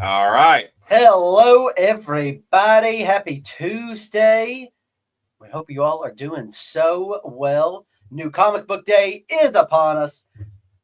All right. Hello, everybody. Happy Tuesday. We hope you all are doing so well. New comic book day is upon us,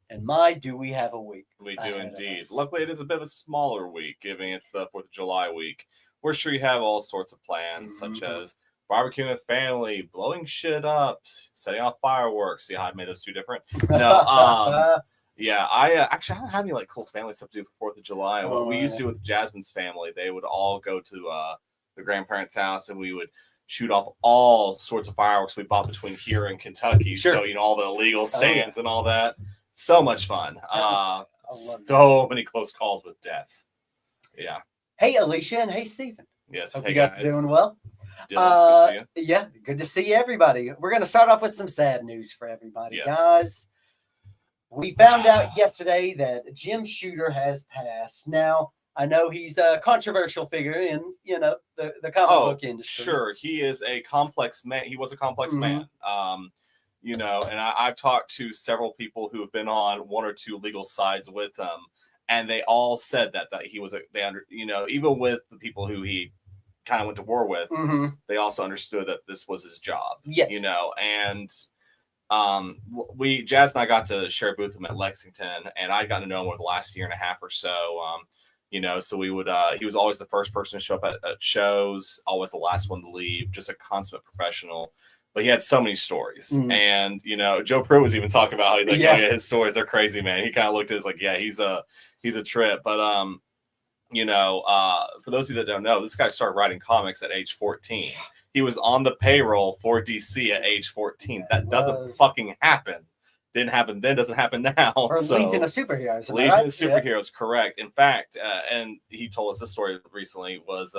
and my, do we have a week We do ahead of indeed. us. Luckily, it is a bit of a smaller week, given it's the 4th of July week. We're sure you have all sorts of plans, such Mhm. as barbecuing with family, blowing shit up, setting off fireworks. See how I made those two different? No, yeah, I don't have any like cool family stuff to do for 4th of July. What we used to do with Jasmine's family, they would all go to the grandparents' house, and we would shoot off all sorts of fireworks we bought between here and Kentucky. Sure. So all the illegal Oh, yeah. stands and all that. So much fun. I love So many close calls with death. Yeah. Hey, Alicia, and hey, Stephen. Yes. Hope Hey you guys guys. are doing well. Dylan, good to see you. Yeah, good to see everybody. We're going to start off with some sad news for everybody, Yes. guys. We found out yesterday that Jim Shooter has passed. Now, I know he's a controversial figure in, the comic book industry. Sure. He is a complex man. He was a complex man. And I've talked to several people who have been on one or two legal sides with him, and they all said that he was even with the people who he kind of went to war with, they also understood that this was his job. Yes. And Jazz and I got to share a booth with him at Lexington, and I'd gotten to know him over the last year and a half or so. So we would he was always the first person to show up at shows, always the last one to leave, just a consummate professional. But he had so many stories. And Joe Pruitt was even talking about how he's like, oh yeah, his stories are crazy, man. He kind of looked at it like, yeah, he's a trip. But for those of you that don't know, this guy started writing comics at age 14. He was on the payroll for DC at age 14. That doesn't fucking happen. Didn't happen then, doesn't happen now. Or Legion of Superheroes. Legion of Superheroes, correct. In fact, and he told us this story recently, was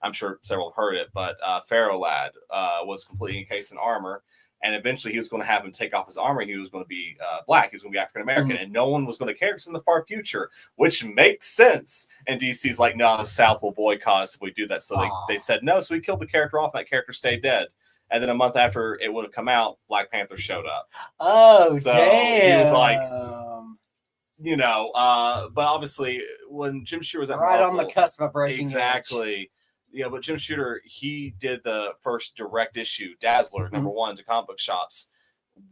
I'm sure several have heard it, but Pharaoh Lad was completely encased in armor, and eventually he was going to have him take off his armor. He was going to be black. He was going to be African American, and no one was going to care. It's in the far future, which makes sense. And DC's like, no, the South will boycott us if we do that. So they said no. So he killed the character off, and that character stayed dead. And then a month after it would have come out, Black Panther showed up. Oh, so damn. He was like, but obviously when Jim Shooter was at Marvel, on the cusp of breaking exactly. Edge. But Jim Shooter, he did the first direct issue, Dazzler, #1 to comic book shops.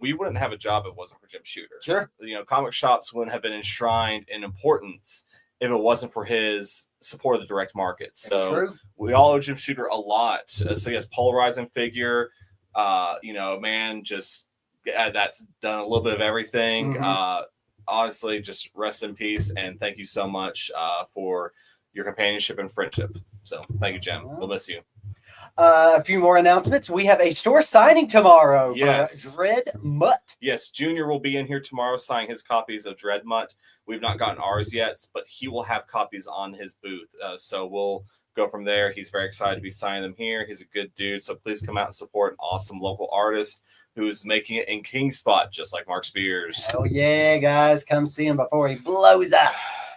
We wouldn't have a job if it wasn't for Jim Shooter. Sure. Comic shops wouldn't have been enshrined in importance if it wasn't for his support of the direct market. So we all owe Jim Shooter a lot. So yes, polarizing figure, man, just that's done a little bit of everything. Honestly, just rest in peace, and thank you so much for your companionship and friendship. So thank you, Jim. We'll miss you. A few more announcements. We have a store signing tomorrow. Yes. For Dread Mutt. Yes, Junior will be in here tomorrow signing his copies of Dread Mutt. We've not gotten ours yet, but he will have copies on his booth. So we'll go from there. He's very excited to be signing them here. He's a good dude. So please come out and support an awesome local artist who's making it in King Spot, just like Mark Spears. Oh, yeah, guys. Come see him before he blows up.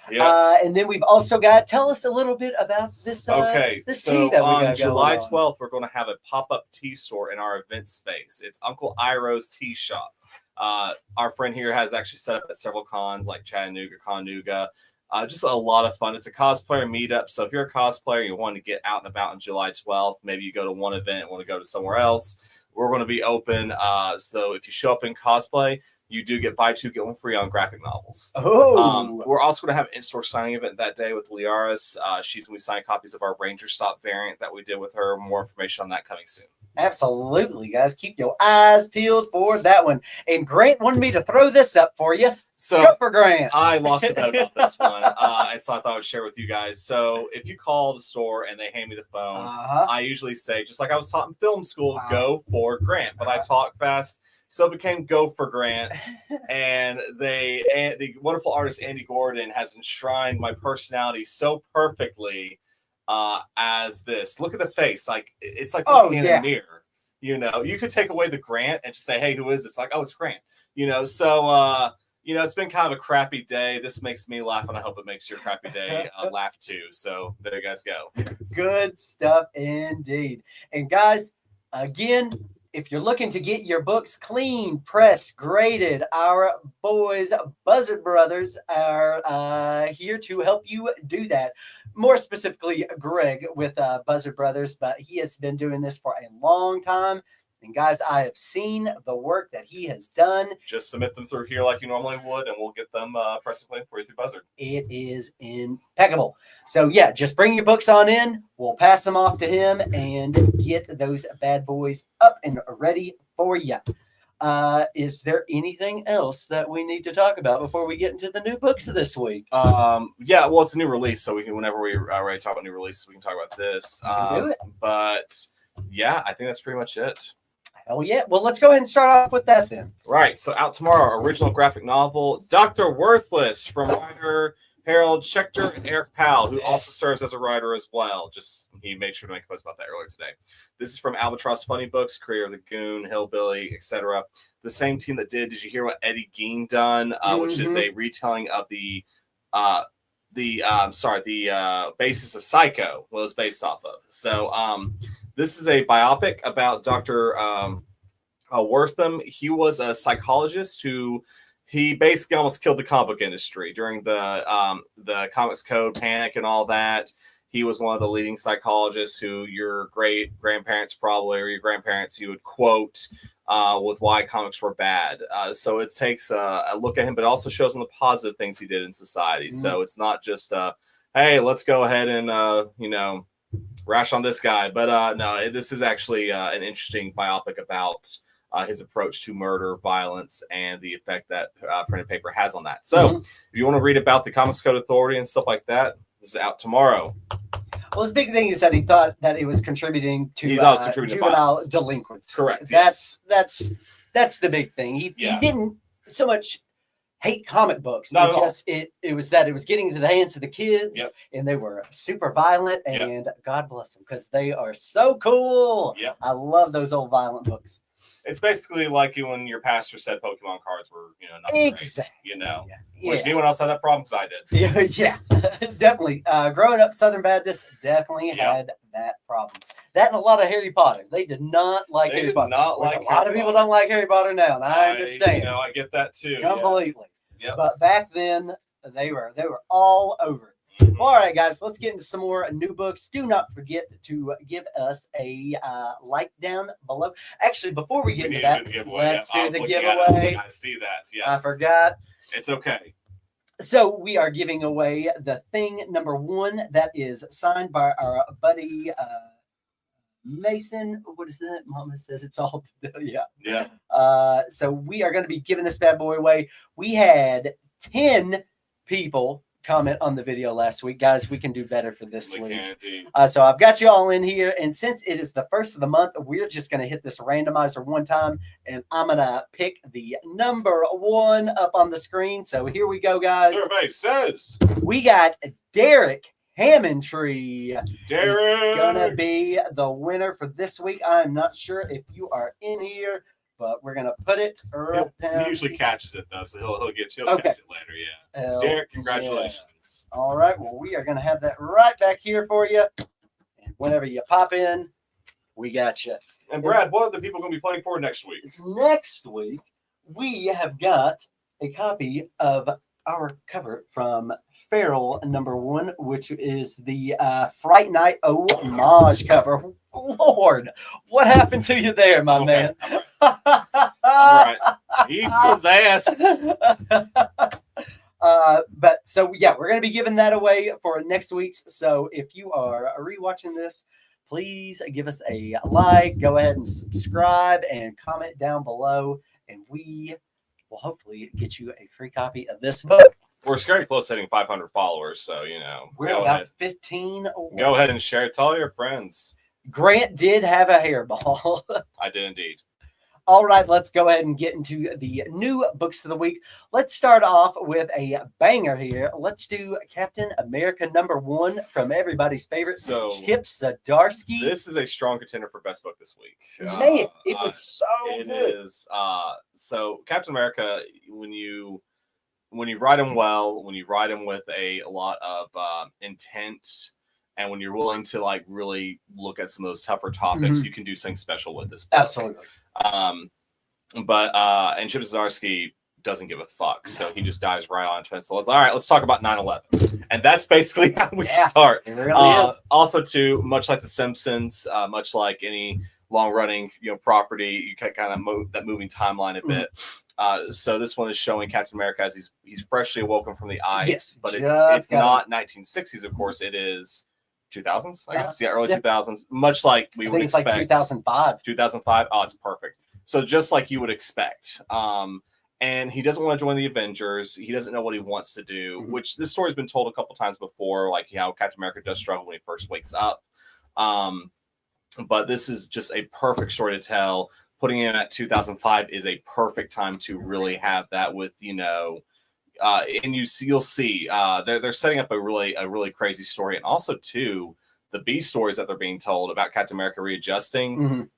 Yeah. And then we've also tell us a little bit about this. This tea that we got on July going 12th, we're going to have a pop-up tea store in our event space. It's Uncle Iroh's Tea Shop. Our friend here has actually set up at several cons like Chattanooga, Conuga. Just a lot of fun. It's a cosplayer meetup. So if you're a cosplayer, you want to get out and about on July 12th, maybe you go to one event and want to go to somewhere else, we're going to be open. So if you show up in cosplay, you do get buy two, get one free on graphic novels. Oh, we're also going to have an in-store signing event that day with Liaris. She's going to be signing copies of our Ranger Stop variant that we did with her. More information on that coming soon. Absolutely, guys. Keep your eyes peeled for that one. And Grant wanted me to throw this up for you. So go for Grant. I lost a bet about this one, and so I thought I would share with you guys. So if you call the store and they hand me the phone, I usually say, just like I was taught in film school, go for Grant. But I talk fast. So it became Go for Grant, and the wonderful artist Andy Gordon has enshrined my personality so perfectly as this. Look at the face, like it's like looking in a mirror. You could take away the Grant and just say, "Hey, who is this?" Like, oh, it's Grant. So it's been kind of a crappy day. This makes me laugh, and I hope it makes your crappy day laugh too. So there you guys go. Good stuff indeed. And guys, again, if you're looking to get your books clean, pressed, graded, our boys, Buzzard Brothers, are here to help you do that. More specifically, Greg with Buzzard Brothers, but he has been doing this for a long time. And guys, I have seen the work that he has done. Just submit them through here like you normally would, and we'll get them pressed and clean for you through Buzzard. It is impeccable. So yeah, just bring your books on in. We'll pass them off to him and get those bad boys up and ready for you. Is there anything else that we need to talk about before we get into the new books this week? Yeah, well, it's a new release, so we can, whenever we are ready to talk about new releases, we can talk about this. Do it. But yeah, I think that's pretty much it. Oh, yeah. Well, let's go ahead and start off with that then. Right. So out tomorrow, original graphic novel, Dr. Worthless from writer Harold Schechter and Eric Powell, who also serves as a writer as well. Just he made sure to make a post about that earlier today. This is from Albatross Funny Books, creator of The Goon, Hillbilly, etc. The same team that did you hear what Eddie Gein done, which is a retelling of the basis of Psycho was based off of. So this is a biopic about Dr. Wortham. He was a psychologist who he basically almost killed the comic book industry during the Comics Code panic and all that. He was one of the leading psychologists who your great grandparents probably, or your grandparents, you would quote with why comics were bad. So it takes a look at him, but also shows him the positive things he did in society. So it's not just, hey, let's go ahead and, rash on this guy. But no, this is actually an interesting biopic about his approach to murder, violence, and the effect that printed paper has on that. So if you want to read about the Comics Code Authority and stuff like that, this is out tomorrow. Well, his big thing is that he thought that it was contributing to juvenile delinquency. Correct. That's the big thing. He didn't so much hate comic books. Not it was that it was getting into the hands of the kids, and they were super violent. And God bless them, because they are so cool. I love those old violent books. It's basically like when your pastor said Pokemon cards were, nothing great, Which anyone else had that problem? Because I did. Yeah, definitely. Growing up Southern Baptist, definitely had that problem. That and a lot of Harry Potter. They did not like Harry Potter. A lot of people don't like Harry Potter now, and I understand. I get that too. Completely. Yeah. But back then, they were all over it. All right, guys, let's get into some more new books. Do not forget to give us a like down below. Actually, before we get into that, let's do the giveaway. I see that. Yes. I forgot. It's okay. So we are giving away the Thing #1 that is signed by our buddy Mason. What is that? Mama says it's all. Yeah. So we are going to be giving this bad boy away. We had 10 people comment on the video last week. Guys, we can do better for this week. So I've got you all in here, and since it is the first of the month, we're just going to hit this randomizer one time, and I'm going to pick the #1 up on the screen. So here we go, guys. Survey says we got Derek Hammondtree. Derek is gonna be the winner for this week. I'm not sure if you are in here, but we're gonna put it right down. He usually catches it though, so he'll catch it later. Yeah. Derek, congratulations. Yeah. All right. Well, we are gonna have that right back here for you. And whenever you pop in, we got you. And Brad, what are the people gonna be playing for next week? Next week, we have got a copy of our cover from Feral #1, which is the Fright Night homage cover. Lord, what happened to you there, my man? I'm right. He's possessed. But so yeah, we're gonna be giving that away for next week's. So if you are rewatching this, please give us a like, go ahead and subscribe and comment down below, and we will hopefully get you a free copy of this book. We're very close to hitting 500 followers, so we're about 15. Go ahead and share it. Tell all your friends. Grant did have a hairball. I did indeed. All right, let's go ahead and get into the new books of the week. Let's start off with a banger here. Let's do Captain America #1 from everybody's favorite, Chip Zdarsky. This is a strong contender for best book this week. Man, it was so good. It is. So Captain America, when you write him well, when you write him with a lot of intent And when you're willing to like really look at some of those tougher topics, you can do something special with this book. Absolutely. And Chip Zdarsky doesn't give a fuck, so he just dives right on it. So let's talk about 9/11, and that's basically how we start. It really is. Also, too, much like The Simpsons, much like any long-running property, you can kind of move that moving timeline a bit. So this one is showing Captain America as he's freshly awoken from the ice, but it's not 1960s, of course. It is 2000s, I guess. Yeah, early 2000s. Much like we would expect. Like 2005. 2005. Oh, it's perfect. So just like you would expect. And he doesn't want to join the Avengers. He doesn't know what he wants to do, which this story's been told a couple times before, like how Captain America does struggle when he first wakes up. But this is just a perfect story to tell. Putting him at 2005 is a perfect time to really have that with, and you'll see they're setting up a really crazy story. And also too, the B stories that they're being told about Captain America readjusting,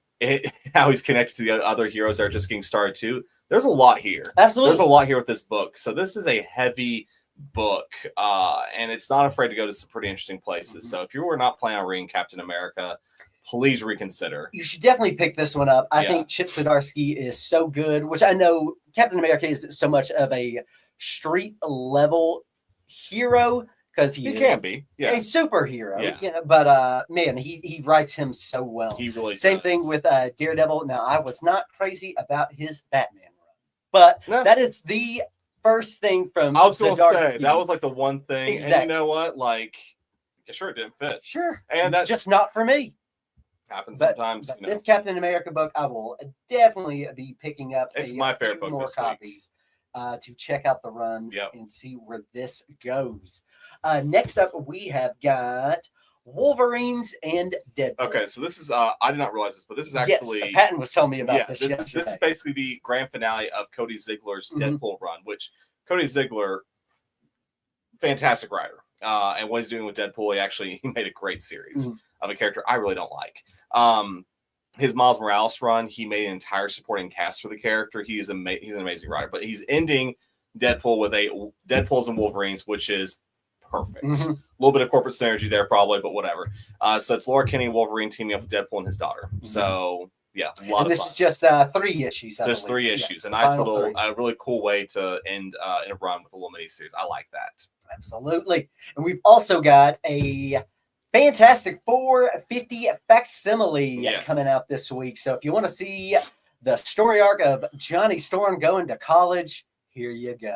how he's connected to the other heroes that are just getting started too. There's a lot here. Absolutely. There's a lot here with this book. So this is a heavy book, and it's not afraid to go to some pretty interesting places. So if you were not planning on reading Captain America, please reconsider. You should definitely pick this one up. I think Chip Zdarsky is so good, which I know Captain America is so much of a street level hero because he can be a superhero. But man, he writes him so well. He really Same thing with Daredevil. Now, I was not crazy about his Batman run, but that is the first thing from I was going to say that was like the one thing. Exactly. And you know what? Like, sure, it didn't fit. Sure, and that's just not for me. Happens sometimes. But this Captain America book, I will definitely be picking up. It's my favorite book. More this copies to check out the run Yep. and see where this goes. Next up, we have got Wolverines and Deadpool. Okay, so this is I did not realize this, but this is actually Patton was telling me about this. This is basically the grand finale of Cody Ziegler's Deadpool run, which Cody Ziegler, fantastic writer, and what he's doing with Deadpool, he made a great series of a character I really don't like. His Miles Morales run, he made an entire supporting cast for the character. He's an amazing writer, but he's ending Deadpool with a Deadpools and Wolverines, which is perfect. A little bit of corporate synergy there, probably, but whatever. So it's Laura Kinney and Wolverine teaming up with Deadpool and his daughter. So yeah, a lot of this fun. is just 3 issues. Just 3 issues, and I thought a really cool way to end in a run with a little mini series. I like that. Absolutely, and we've also got a Fantastic Four 50 facsimile coming out this week. So if you want to see the story arc of Johnny Storm going to college, here you go.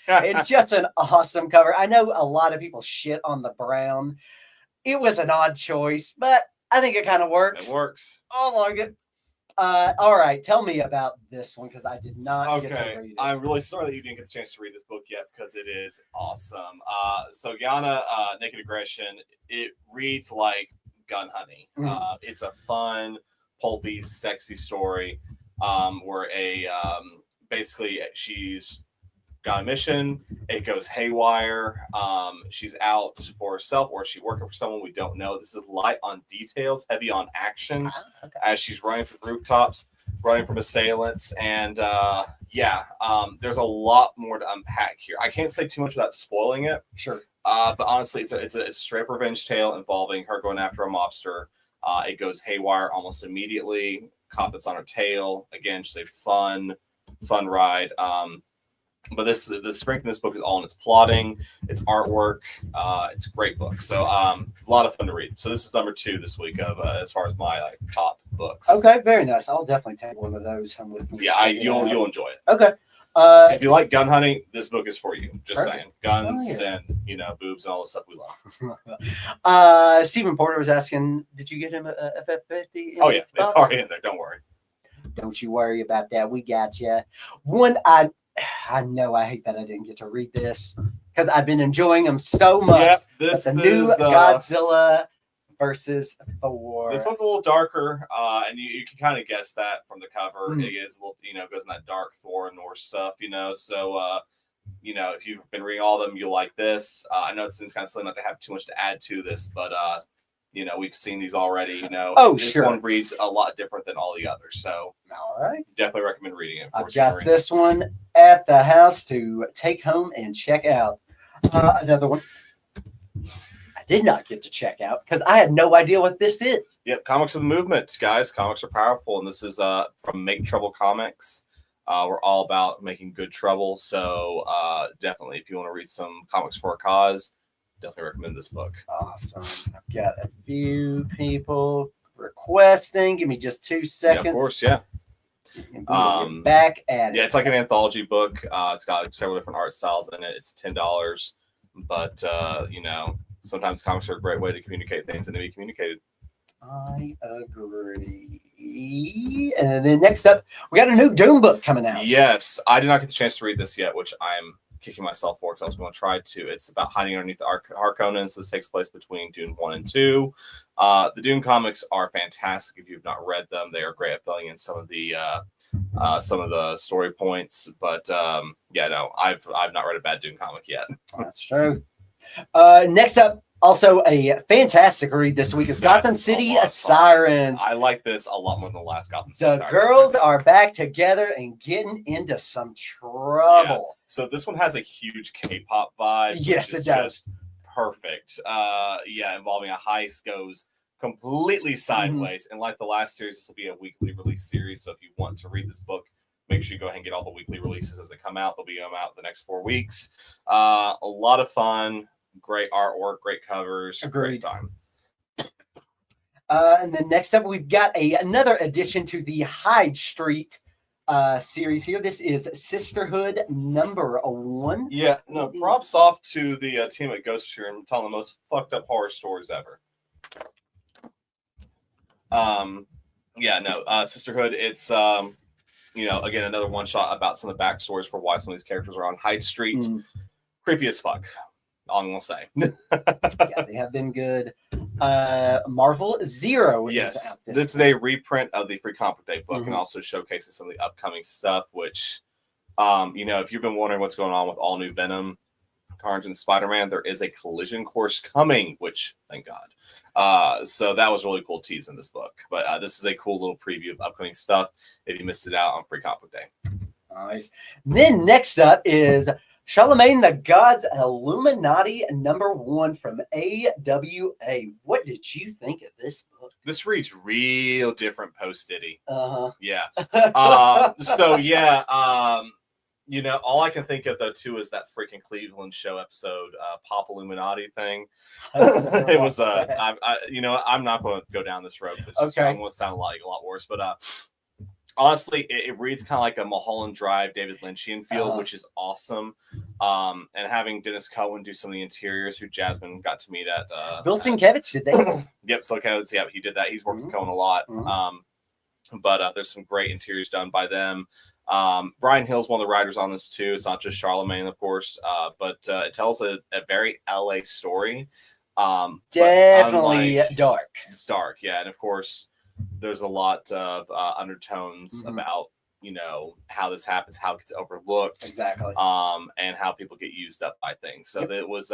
It's just an awesome cover. I know a lot of people shit on the brown. It was an odd choice, but I think it kind of works. It works. I like it. All right, tell me about this one because I did not get to read it. I'm really sorry that you didn't get the chance to read this book yet because it is awesome. So Yana, Naked Aggression, it reads like Gun Honey. It's a fun, pulpy, sexy story where basically she's got a mission, it goes haywire, she's out for herself or she's working for someone we don't know. This is light on details, heavy on action as she's running through rooftops, running from assailants, and there's a lot more to unpack here. I can't say too much without spoiling it. Sure. But honestly, it's a straight revenge tale involving her going after a mobster. It goes haywire almost immediately. Cop that's on her tail. Again, just a fun ride. But the strength in this book is all in its plotting, its artwork. It's a great book. So a lot of fun to read. So this is number 2 this week of as far as my top books. Okay, very nice. I'll definitely take one of those home with me. Yeah, you'll enjoy it. Okay. If you like gun hunting, this book is for you. Just saying, guns and boobs and all the stuff we love. Stephen Porter was asking, did you get him a FF50? Oh yeah, it's already in there. Don't worry. Don't you worry about that. We got you. I know I hate that I didn't get to read this because I've been enjoying them so much. Yep, this the new Godzilla versus Thor. This one's a little darker, and you can kind of guess that from the cover. It is a little, goes in that dark Thor and Norse stuff, So, if you've been reading all of them, you'll like this. I know it seems kind of silly not to have too much to add to this, but we've seen these already. This one reads a lot different than all the others. So, all right, definitely recommend reading it. I've got this one at the house to take home and check out. Another one. I did not get to check out because I had no idea what this is. Yep, comics are the movement, guys. Comics are powerful, and this is from Make Trouble Comics. We're all about making good trouble, so definitely, if you want to read some comics for a cause, definitely recommend this book. Awesome. I've got a few people requesting. Give me just 2 seconds. Yeah, of course, yeah. Back at it. Yeah, it's like an anthology book. It's got several different art styles in it. It's $10, but sometimes comics are a great way to communicate things and to be communicated. I agree. And then next up, we got a new Doom book coming out. Yes, I did not get the chance to read this yet, which I'm kicking myself for because I was going to try to. It's about hiding underneath the Harkonnen. So this takes place between Dune 1 and 2. The Dune comics are fantastic. If you've not read them, they are great at filling in some of the story points. But I've not read a bad Dune comic yet. That's true. Next up, also a fantastic read this week is Gotham City Sirens. I like this a lot more than the last Gotham City Sirens. The girls are back together and getting into some trouble. Yeah. So this one has a huge K-pop vibe. Yes, it does. Just perfect. Involving a heist goes completely sideways. And like the last series, this will be a weekly release series. So if you want to read this book, make sure you go ahead and get all the weekly releases as they come out. They'll be out the next 4 weeks. A lot of fun. Great artwork, great covers. Agreed. Great time. And then next up, we've got another addition to the Hyde Street series here. This is Sisterhood #1. Yeah, no, props off to the team at Ghost here and telling the most fucked up horror stories ever. Sisterhood, it's again, another one shot about some of the backstories for why some of these characters are on Hyde Street. Creepy as fuck. All I'm gonna say. Yeah, they have been good. Marvel Zero. Yes, this is a reprint of the Free Comic Day book and also showcases some of the upcoming stuff. Which, if you've been wondering what's going on with all new Venom, Carnage, and Spider-Man, there is a collision course coming. Which, thank God. So that was really cool tease in this book. But this is a cool little preview of upcoming stuff. If you missed it out on Free Comic Day. Nice. Then next up is Charlemagne the God's Illuminati #1 from AWA. What did you think of this book? This reads real different post Diddy. Yeah. All I can think of though too is that freaking Cleveland show episode, Pop Illuminati thing. It was I'm not going to go down this road. I'm going to sound like a lot worse, but honestly, it reads kind of like a Mulholland Drive, David Lynchian feel, which is awesome. And having Dennis Cohen do some of the interiors, who Jasmine got to meet at. Bill Sienkiewicz did that. Yep, Sienkiewicz, yeah, he did that. He's worked with Cohen a lot. But there's some great interiors done by them. Brian Hill's one of the writers on this too. It's not just Charlemagne, of course, but it tells a very LA story. Definitely dark. It's dark, yeah, and of course. There's a lot of undertones about how this happens, how it gets overlooked, exactly, and how people get used up by things. So it was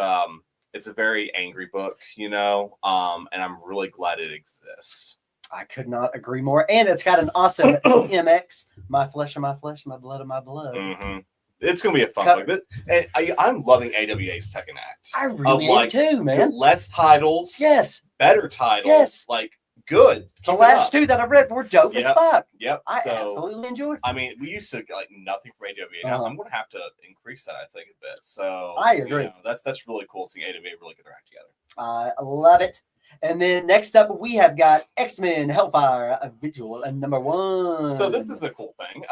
it's a very angry book, and I'm really glad it exists. I could not agree more, and it's got an awesome MX, my flesh of my flesh, my blood of my blood. It's gonna be a fun book, and I'm loving AWA's second act. I really am too, man. Less titles, yes, better titles, yes, good. The last 2 that I read were dope as fuck. Yep. I absolutely enjoyed. I mean, we used to get nothing from AWA. Now I'm going to have to increase that, I think, a bit. So I agree. That's really cool seeing AWA really get their act together. I love it. And then next up, we have got X-Men Hellfire Vigil #1. So this is the cool thing.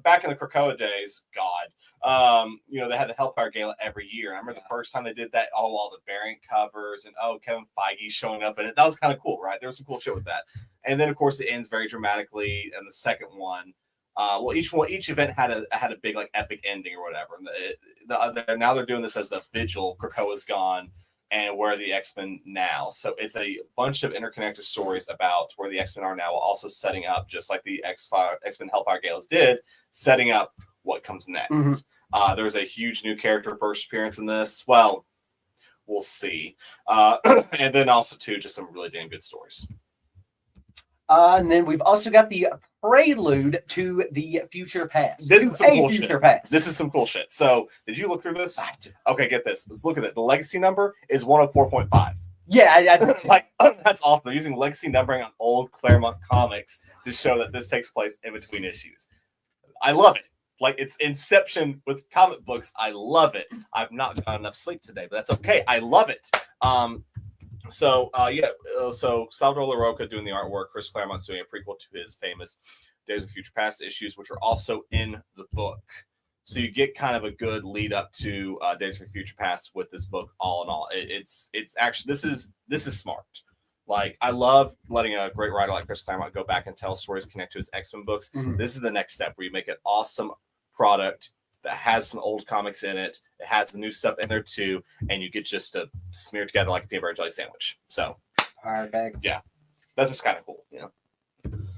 Back in the Krakoa days, they had the Hellfire Gala every year. I remember the first time they did that, all the variant covers and Kevin Feige showing up in it. That was kind of cool, right? There was some cool shit with that. And then, of course, it ends very dramatically. And the second one, each event had a big epic ending or whatever. And now they're doing this as the Vigil. Krakoa's gone. And where are the X-Men now? So it's a bunch of interconnected stories about where the X-Men are now, while also setting up, just like the X-Men Hellfire Galas did, setting up what comes next. There's a huge new character first appearance in this. Well, we'll see. And then also, too, just some really damn good stories. And then we've also got the prelude to the future past. This is some cool future shit. past. This is some cool shit. So, did you look through this? I do. Okay, get this. Let's look at it. The legacy number is 104.5. Yeah, I Like, that's awesome. They're using legacy numbering on old Claremont comics to show that this takes place in between issues. I love it. Like, it's Inception with comic books. I love it. I've not got enough sleep today, but that's okay. I love it. So Salvador LaRocca doing the artwork. Chris Claremont's doing a prequel to his famous Days of Future Past issues, which are also in the book. So you get kind of a good lead up to Days of Future Past with this book. All in all, it's actually this is smart. Like, I love letting a great writer like Chris Claremont go back and tell stories connect to his X-Men books. Mm-hmm. This is the next step where you make an awesome product that has some old comics in it. It has the new stuff in there too, and you get just to smear together like a peanut butter jelly sandwich. So, perfect. Yeah, that's just kind of cool, you know.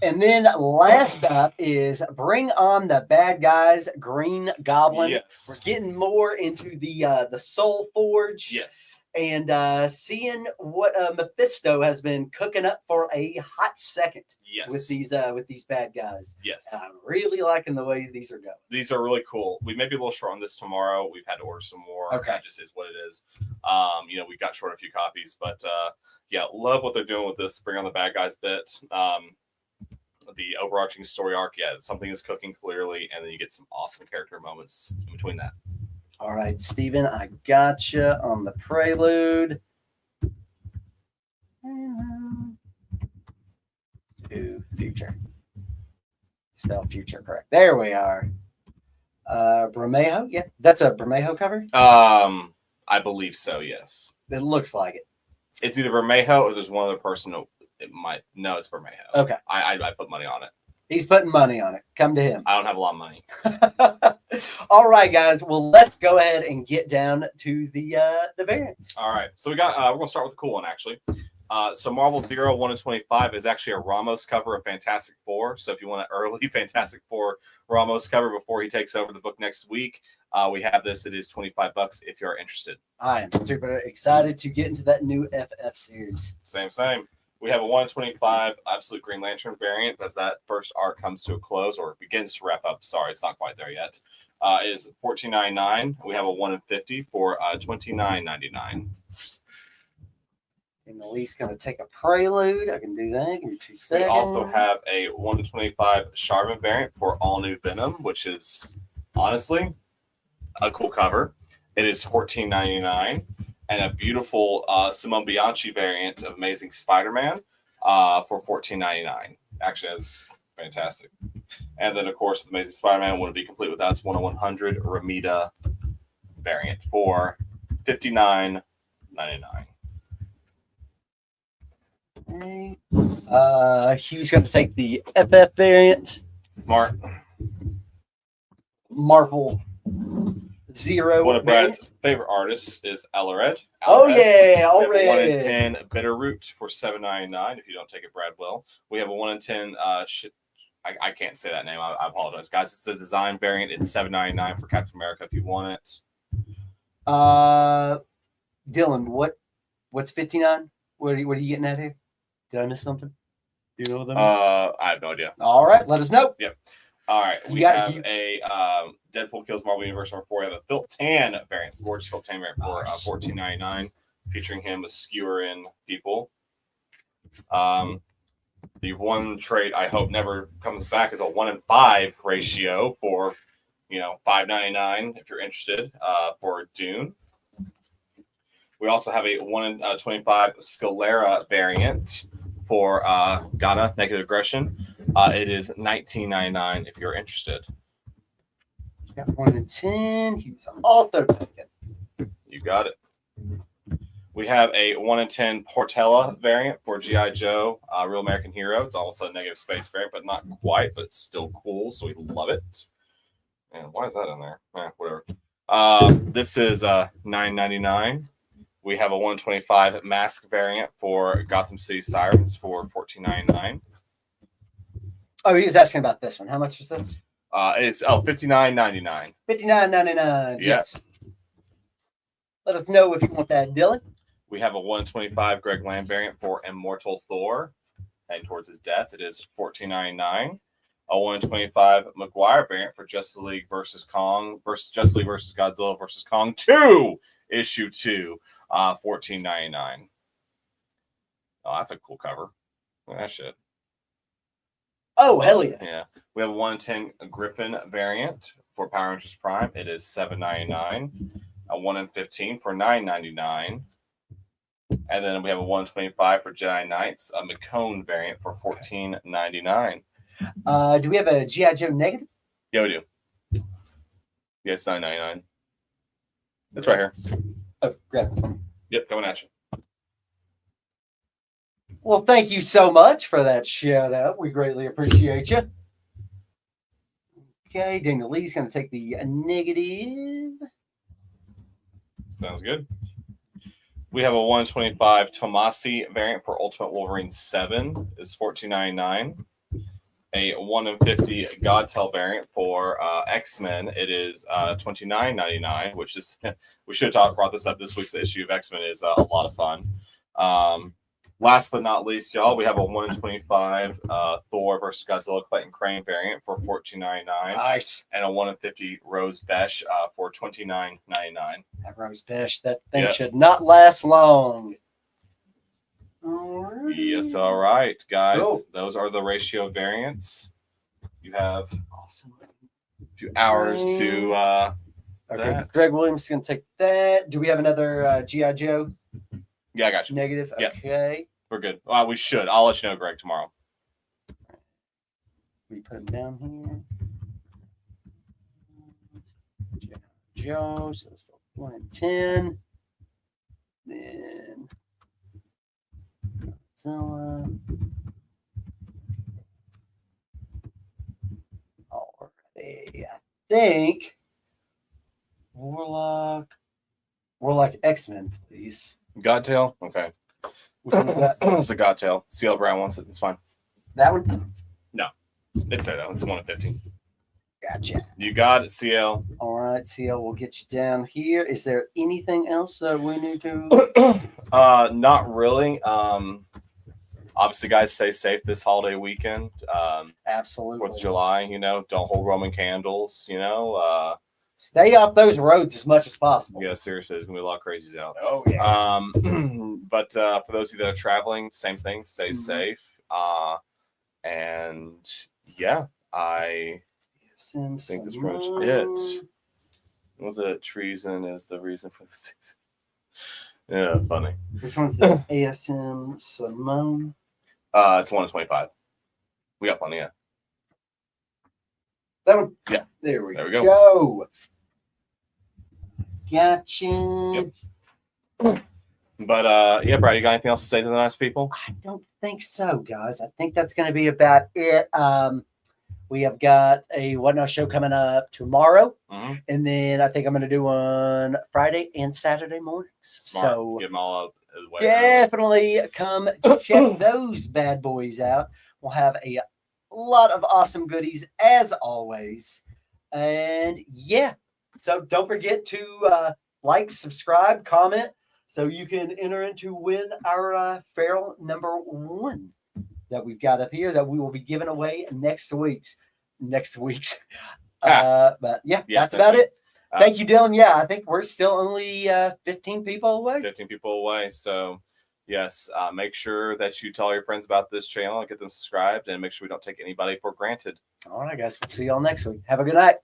And then last up is Bring On the Bad Guys, Green Goblin. Yes. We're getting more into the Soul Forge. Yes. And seeing what Mephisto has been cooking up for a hot second. Yes. With these bad guys. Yes. And I'm really liking the way these are going. These are really cool. We may be a little short on this tomorrow. We've had to order some more. Okay. That just is what it is. We got short a few copies, but yeah, love what they're doing with this Bring On the Bad Guys bit. The overarching story arc, yeah, something is cooking clearly, and then you get some awesome character moments in between that. All right, Steven, I gotcha on the prelude. To future. Spell future correct. There we are. Bermejo, yeah, that's a Bermejo cover. I believe so. Yes, It looks like it. it's either Bermejo or there's one other person. It might. No, it's Bermejo. Okay, I put money on it. he's putting money on it. Come to him. I don't have a lot of money. All right, guys. Well, let's go ahead and get down to the variants. All right, so we got. We're gonna start with the cool one actually. So Marvel Zero 1-25 is actually a Ramos cover of Fantastic Four. So if you want an early Fantastic Four Ramos cover before he takes over the book next week, we have this. It is $25 if you're interested. I am super excited to get into that new FF series. Same. We have a 1-25 Absolute Green Lantern variant as that first arc comes to a close or begins to wrap up. Sorry, it's not quite there yet. Is $14.99. We have a 1-50 for $29.99. And Elise going to take a prelude. I can do that. Give me 2 seconds. We also have a 1-25 Charmin variant for All New Venom, which is honestly a cool cover. It is $14.99. And a beautiful Simone Bianchi variant of Amazing Spider-Man for $14.99. Actually, that's fantastic. And then, of course, the Amazing Spider-Man wouldn't be complete without its 1/100 Ramita variant for $59.99. Hugh's going to take the FF variant. Smart. Marvel Zero. One of Brad's favorite artists is Alared. Oh, yeah. All right. 1-10 Bitterroot for $7.99. If you don't take it, Brad will. We have a 1-10. I can't say that name. I apologize, guys. It's the design variant. It's $7.99 for Captain America if you want it. Dylan, what's 59? What are you getting at here? Did I miss something? Do you know them? I have no idea. All right, let us know. Yep. All right, we have a Deadpool Kills Marvel Universe number 4. We have a Philip Tan variant, gorgeous Philip Tan variant for $14.99, featuring him skewering people. The one trait I hope never comes back is a 1-in-5 ratio for $5.99 if you're interested for Dune. We also have a 1-in-25 Scalera variant for Ghana Negative Aggression. It is $19.99 if you're interested. Got 1-in-10. He was also taken. You got it. We have a 1-in-10 Portella variant for G.I. Joe, Real American Hero. It's also a negative space variant, but not quite, but it's still cool, so we love it. And why is that in there? Whatever. This is $9.99. We have a 1-in-25 Mask variant for Gotham City Sirens for $14.99. Oh, he was asking about this one. How much is this? It's $59.99. $59.99. Yes. Let us know if you want that, Dylan. We have a 1-in-25 Greg Land variant for Immortal Thor, heading towards his death. It is $14.99. A 125 McGuire variant for Justice League versus Kong versus Justice League versus Godzilla versus Kong 2, issue 2, $14.99. Oh, that's a cool cover. Look at that shit. Oh, hell yeah. Yeah. We have a 110 Griffin variant for Power Rangers Prime. It is $7.99. A 1 in 15 for $9.99. And then we have a 125 for Jedi Knights, a McCone variant for $14.99. Do we have a G.I. Joe negative? Yeah, we do. Yeah, it's $9.99. It's right here. Oh, grab it. Yep, coming at you. Well, thank you so much for that shout out. We greatly appreciate you. Okay, Daniel Lee's going to take the negative. Sounds good. We have a 125 Tomasi variant for Ultimate Wolverine 7 is $14.99. A 1 in 50 Godtail variant for X-Men, it is $29.99, which is, we should have brought this up. This week's issue of X-Men is a lot of fun. Last but not least, y'all, we have a 1 in 25 Thor versus Godzilla Clayton Crane variant for $14.99. Nice. And a 1 in 50 Rose Besh for $29.99. That Rose Besh, that thing should not last long. Alrighty. Yes, all right, guys. Cool. Those are the ratio variants. You have Awesome. a few hours to Okay, that. Greg Williams is going to take that. Do we have another G.I. Joe Yeah, I got you. negative? Yeah. Okay. We're good. Well, we should. I'll let you know, Greg, tomorrow. We put him down here. Joe, so it's 1 in 10. Then Godzilla. Alrighty. I think Warlock X-Men, please. Godtail? Okay. Which one is that? It's a Godtail. CL Brown wants it. It's fine. That one? It's there, though. It's a 1 in 50. Gotcha. You got it, CL. All right, CL, we'll get you down here. Is there anything else that we need to? Not really. Obviously, guys, stay safe this holiday weekend. Absolutely. 4th of July, don't hold Roman candles, Stay off those roads as much as possible. Yeah, seriously, there's going to be a lot of crazies out. Oh, yeah. But for those of you that are traveling, same thing, stay Mhm. safe. And yeah, I think that's pretty much it. Was it treason is the reason for the season? Yeah, funny. Which one's the ASM Simone? It's 1 in 25. We got plenty, yeah. That one? Yeah. There we There we go. Gotcha. Yep. But yeah, Brad, you got anything else to say to the nice people? I don't think so, guys. I think that's going to be about it. We have got a What Now show coming up tomorrow. Mm-hmm. And then I think I'm going to do one Friday and Saturday mornings. Smart. So Get them all up as well. definitely come check those bad boys out. We'll have a lot of awesome goodies as always. And yeah, so don't forget to like, subscribe, comment, so you can enter into win our Feral number 1 that we've got up here that we will be giving away next week's. But yeah, that's about it. Thank you, Dylan. Yeah, I think we're still only 15 people away. 15 people away. So yes, make sure that you tell your friends about this channel and get them subscribed, and make sure we don't take anybody for granted. All right, guys. We'll see y'all next week. Have a good night.